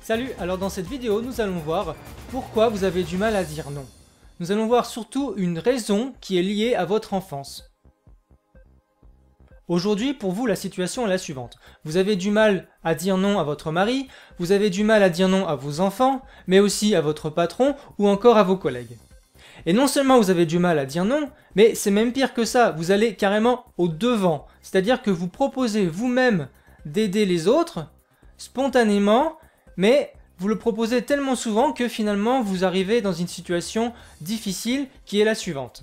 Salut, alors dans cette vidéo, nous allons voir pourquoi vous avez du mal à dire non. Nous allons voir surtout une raison qui est liée à votre enfance. Aujourd'hui, pour vous, la situation est la suivante. Vous avez du mal à dire non à votre mari, vous avez du mal à dire non à vos enfants, mais aussi à votre patron ou encore à vos collègues. Et non seulement vous avez du mal à dire non, mais c'est même pire que ça, vous allez carrément au devant. C'est-à-dire que vous proposez vous-même d'aider les autres, spontanément, mais vous le proposez tellement souvent que finalement vous arrivez dans une situation difficile qui est la suivante.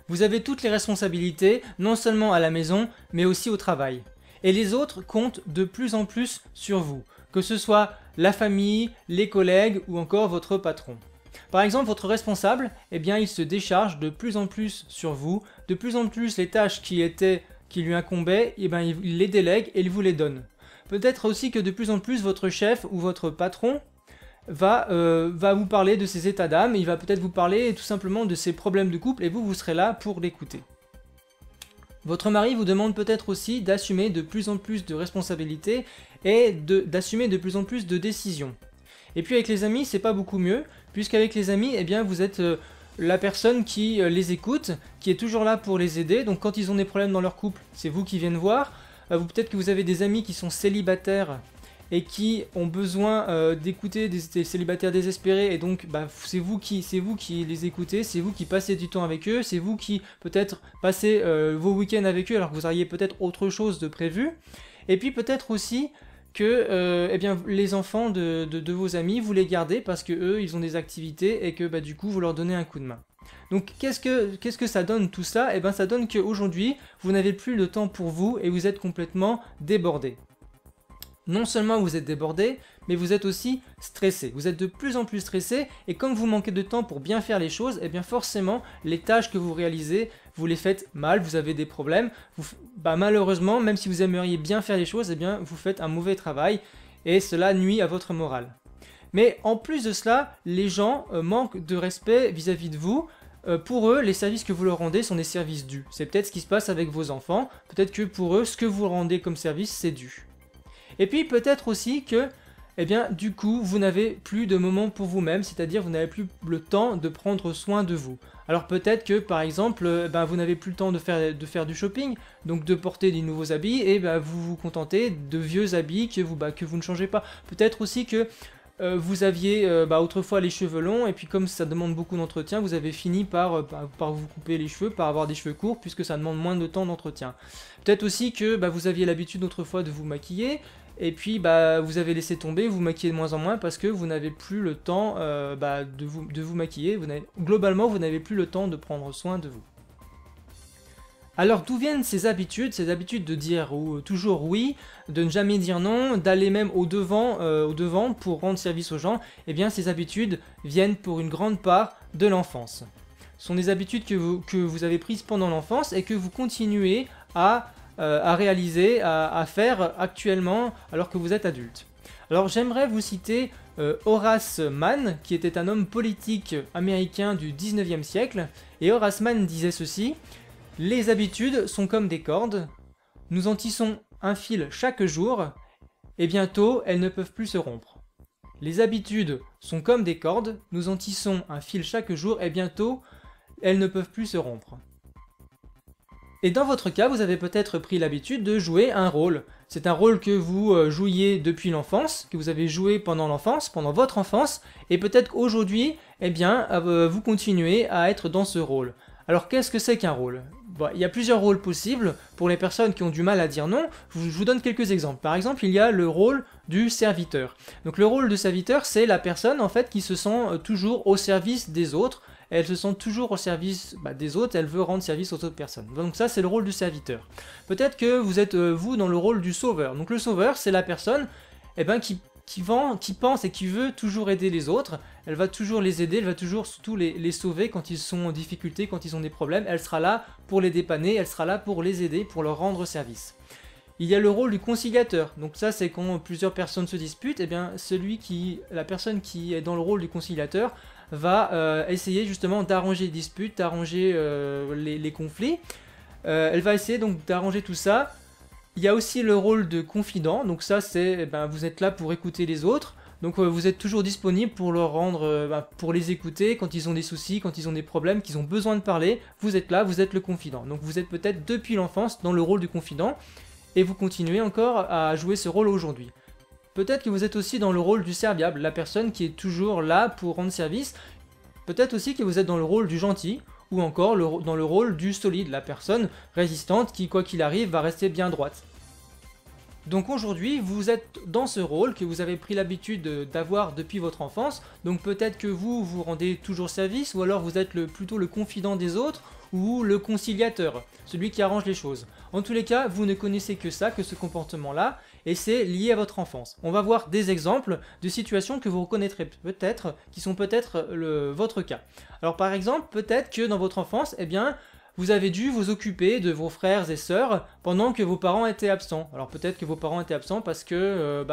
Vous avez toutes les responsabilités, non seulement à la maison, mais aussi au travail. Et les autres comptent de plus en plus sur vous, que ce soit la famille, les collègues ou encore votre patron. Par exemple, votre responsable, eh bien, il se décharge de plus en plus sur vous, de plus en plus les tâches qui lui incombaient, eh bien, il les délègue et il vous les donne. Peut-être aussi que de plus en plus votre chef ou votre patron va vous parler de ses états d'âme, il va peut-être vous parler tout simplement de ses problèmes de couple et vous serez là pour l'écouter. Votre mari vous demande peut-être aussi d'assumer de plus en plus de responsabilités et d'assumer de plus en plus de décisions. Et puis avec les amis, c'est pas beaucoup mieux, puisqu'avec les amis, eh bien, vous êtes la personne qui les écoute, qui est toujours là pour les aider. Donc quand ils ont des problèmes dans leur couple, c'est vous qui viennent voir. Peut-être que vous avez des amis qui sont célibataires et qui ont besoin d'écouter des célibataires désespérés, et donc c'est vous qui les écoutez, c'est vous qui passez du temps avec eux, c'est vous qui peut-être passez vos week-ends avec eux alors que vous auriez peut-être autre chose de prévu. Et puis peut-être aussi que eh bien, les enfants de vos amis, vous les gardez parce que eux, ils ont des activités et que du coup, vous leur donnez un coup de main. Donc qu'est-ce que ça donne tout ça? Eh bien ça donne qu'aujourd'hui, vous n'avez plus le temps pour vous et vous êtes complètement débordé. Non seulement vous êtes débordé, mais vous êtes aussi stressé. Vous êtes de plus en plus stressé et comme vous manquez de temps pour bien faire les choses, eh bien forcément, les tâches que vous réalisez, vous les faites mal, vous avez des problèmes. Malheureusement, même si vous aimeriez bien faire les choses, eh bien vous faites un mauvais travail et cela nuit à votre morale. Mais en plus de cela, les gens manquent de respect vis-à-vis de vous. Pour eux, les services que vous leur rendez sont des services dus. C'est peut-être ce qui se passe avec vos enfants. Peut-être que pour eux, ce que vous rendez comme service, c'est dû. Et puis peut-être aussi que, eh bien, du coup, vous n'avez plus de moments pour vous-même, c'est-à-dire vous n'avez plus le temps de prendre soin de vous. Alors peut-être que, par exemple, vous n'avez plus le temps de faire du shopping, donc de porter des nouveaux habits, et vous vous contentez de vieux habits que vous ne changez pas. Peut-être aussi que vous aviez autrefois les cheveux longs, et puis comme ça demande beaucoup d'entretien, vous avez fini par vous couper les cheveux, par avoir des cheveux courts, puisque ça demande moins de temps d'entretien. Peut-être aussi que vous aviez l'habitude autrefois de vous maquiller, et puis vous avez laissé tomber, vous maquillez de moins en moins parce que vous n'avez plus le temps de vous maquiller, globalement vous n'avez plus le temps de prendre soin de vous. Alors d'où viennent ces habitudes de dire toujours oui, de ne jamais dire non, d'aller même au devant pour rendre service aux gens? Eh bien ces habitudes viennent pour une grande part de l'enfance. Ce sont des habitudes que vous avez prises pendant l'enfance et que vous continuez à réaliser, à faire actuellement alors que vous êtes adulte. Alors j'aimerais vous citer Horace Mann, qui était un homme politique américain du 19e siècle, et Horace Mann disait ceci: « Les habitudes sont comme des cordes, nous en tissons un fil chaque jour, et bientôt elles ne peuvent plus se rompre. Les habitudes sont comme des cordes, nous en tissons un fil chaque jour, et bientôt elles ne peuvent plus se rompre. » Et dans votre cas, vous avez peut-être pris l'habitude de jouer un rôle. C'est un rôle que vous jouiez depuis l'enfance, que vous avez joué pendant l'enfance, pendant votre enfance, et peut-être qu'aujourd'hui, eh bien, vous continuez à être dans ce rôle. Alors qu'est-ce que c'est qu'un rôle? Il y a plusieurs rôles possibles pour les personnes qui ont du mal à dire non. Je vous donne quelques exemples. Par exemple, il y a le rôle du serviteur. Donc le rôle de serviteur, c'est la personne en fait qui se sent toujours au service des autres. Elle se sent toujours au service des autres, elle veut rendre service aux autres personnes. Donc ça, c'est le rôle du serviteur. Peut-être que vous êtes, vous, dans le rôle du sauveur. Donc le sauveur, c'est la personne qui pense et qui veut toujours aider les autres. Elle va toujours les aider, elle va toujours surtout les sauver quand ils sont en difficulté, quand ils ont des problèmes. Elle sera là pour les dépanner, elle sera là pour les aider, pour leur rendre service. Il y a le rôle du conciliateur. Donc ça, c'est quand plusieurs personnes se disputent, eh bien la personne qui est dans le rôle du conciliateur va essayer justement d'arranger les disputes, d'arranger les conflits. Elle va essayer donc d'arranger tout ça Il y a aussi le rôle de confident, donc ça c'est, vous êtes là pour écouter les autres, donc vous êtes toujours disponible pour leur rendre, pour les écouter quand ils ont des soucis, quand ils ont des problèmes, qu'ils ont besoin de parler, vous êtes là, vous êtes le confident. Donc vous êtes peut-être depuis l'enfance dans le rôle du confident, et vous continuez encore à jouer ce rôle aujourd'hui. Peut-être que vous êtes aussi dans le rôle du serviable, la personne qui est toujours là pour rendre service. Peut-être aussi que vous êtes dans le rôle du gentil, ou encore dans le rôle du solide, la personne résistante qui, quoi qu'il arrive, va rester bien droite. Donc aujourd'hui, vous êtes dans ce rôle que vous avez pris l'habitude d'avoir depuis votre enfance, donc peut-être que vous vous rendez toujours service, ou alors vous êtes plutôt le confident des autres, ou le conciliateur, celui qui arrange les choses. En tous les cas, vous ne connaissez que ça, que ce comportement-là, et c'est lié à votre enfance. On va voir des exemples de situations que vous reconnaîtrez peut-être, qui sont peut-être votre cas. Alors par exemple, peut-être que dans votre enfance, vous avez dû vous occuper de vos frères et sœurs pendant que vos parents étaient absents. Alors peut-être que vos parents étaient absents parce que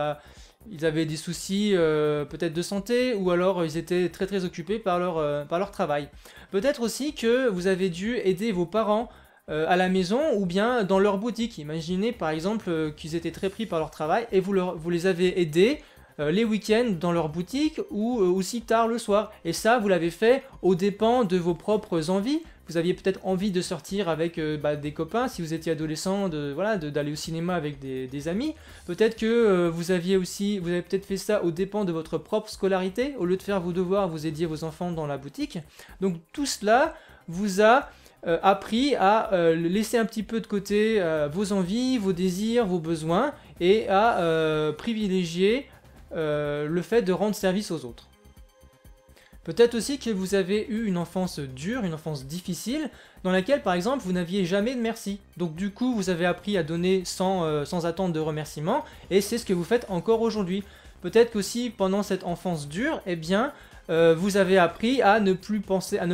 ils avaient des soucis peut-être de santé, ou alors ils étaient très très occupés par leur travail. Peut-être aussi que vous avez dû aider vos parents à la maison ou bien dans leur boutique. Imaginez par exemple qu'ils étaient très pris par leur travail et vous les avez aidés les week-ends dans leur boutique ou aussi tard le soir. Et ça, vous l'avez fait aux dépens de vos propres envies. Vous aviez peut-être envie de sortir avec des copains si vous étiez adolescent, d'aller au cinéma avec des amis. Peut-être que vous avez peut-être fait ça aux dépens de votre propre scolarité. Au lieu de faire vos devoirs, vous aidiez vos enfants dans la boutique. Donc tout cela vous a appris à laisser un petit peu de côté vos envies, vos désirs, vos besoins, et à privilégier le fait de rendre service aux autres. Peut-être aussi que vous avez eu une enfance dure, une enfance difficile, dans laquelle par exemple vous n'aviez jamais de merci. Donc du coup vous avez appris à donner sans attendre de remerciements, et c'est ce que vous faites encore aujourd'hui. Peut-être qu'aussi pendant cette enfance dure, vous avez appris à ne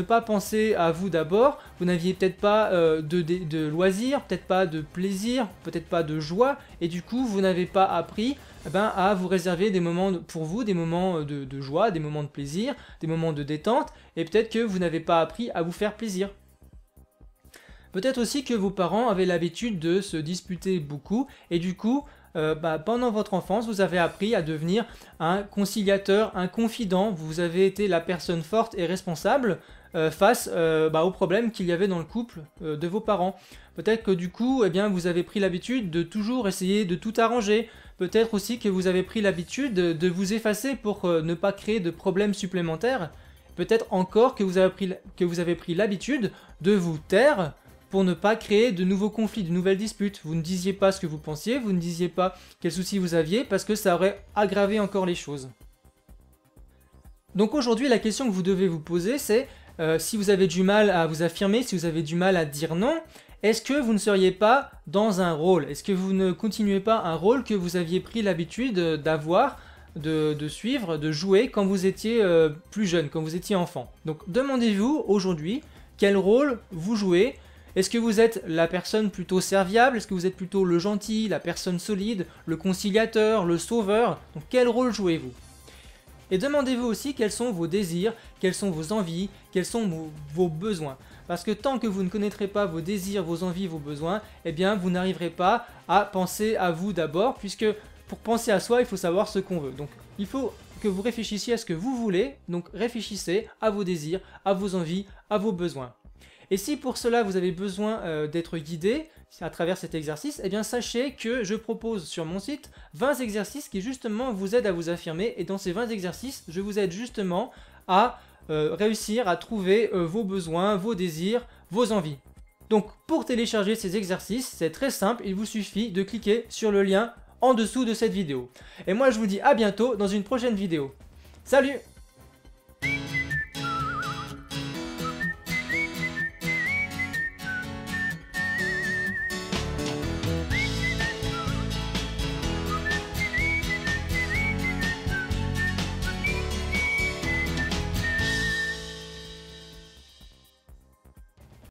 pas penser à vous d'abord. Vous n'aviez peut-être pas de loisirs, peut-être pas de plaisir, peut-être pas de joie, et du coup vous n'avez pas appris à vous réserver des moments pour vous, des moments de joie, des moments de plaisir, des moments de détente, et peut-être que vous n'avez pas appris à vous faire plaisir. Peut-être aussi que vos parents avaient l'habitude de se disputer beaucoup, et du coup, pendant votre enfance, vous avez appris à devenir un conciliateur, un confident. Vous avez été la personne forte et responsable face aux problèmes qu'il y avait dans le couple de vos parents. Peut-être que du coup, vous avez pris l'habitude de toujours essayer de tout arranger. Peut-être aussi que vous avez pris l'habitude de vous effacer pour ne pas créer de problèmes supplémentaires. Peut-être encore que vous avez pris l'habitude de vous taire pour ne pas créer de nouveaux conflits, de nouvelles disputes. Vous ne disiez pas ce que vous pensiez, vous ne disiez pas quels soucis vous aviez, parce que ça aurait aggravé encore les choses. Donc aujourd'hui, la question que vous devez vous poser, c'est si vous avez du mal à vous affirmer, si vous avez du mal à dire non, est-ce que vous ne seriez pas dans un rôle? Est-ce que vous ne continuez pas un rôle que vous aviez pris l'habitude d'avoir, de suivre, de jouer quand vous étiez plus jeune, quand vous étiez enfant? Donc demandez-vous aujourd'hui quel rôle vous jouez. Est-ce que vous êtes la personne plutôt serviable? Est-ce que vous êtes plutôt le gentil, la personne solide, le conciliateur, le sauveur? Donc quel rôle jouez-vous? Et demandez-vous aussi quels sont vos désirs, quelles sont vos envies, quels sont vos besoins. Parce que tant que vous ne connaîtrez pas vos désirs, vos envies, vos besoins, vous n'arriverez pas à penser à vous d'abord, puisque pour penser à soi, il faut savoir ce qu'on veut. Donc il faut que vous réfléchissiez à ce que vous voulez, donc réfléchissez à vos désirs, à vos envies, à vos besoins. Et si pour cela vous avez besoin d'être guidé à travers cet exercice, sachez que je propose sur mon site 20 exercices qui justement vous aident à vous affirmer, et dans ces 20 exercices, je vous aide justement à réussir à trouver vos besoins, vos désirs, vos envies. Donc pour télécharger ces exercices, c'est très simple, il vous suffit de cliquer sur le lien en dessous de cette vidéo. Et moi je vous dis à bientôt dans une prochaine vidéo. Salut!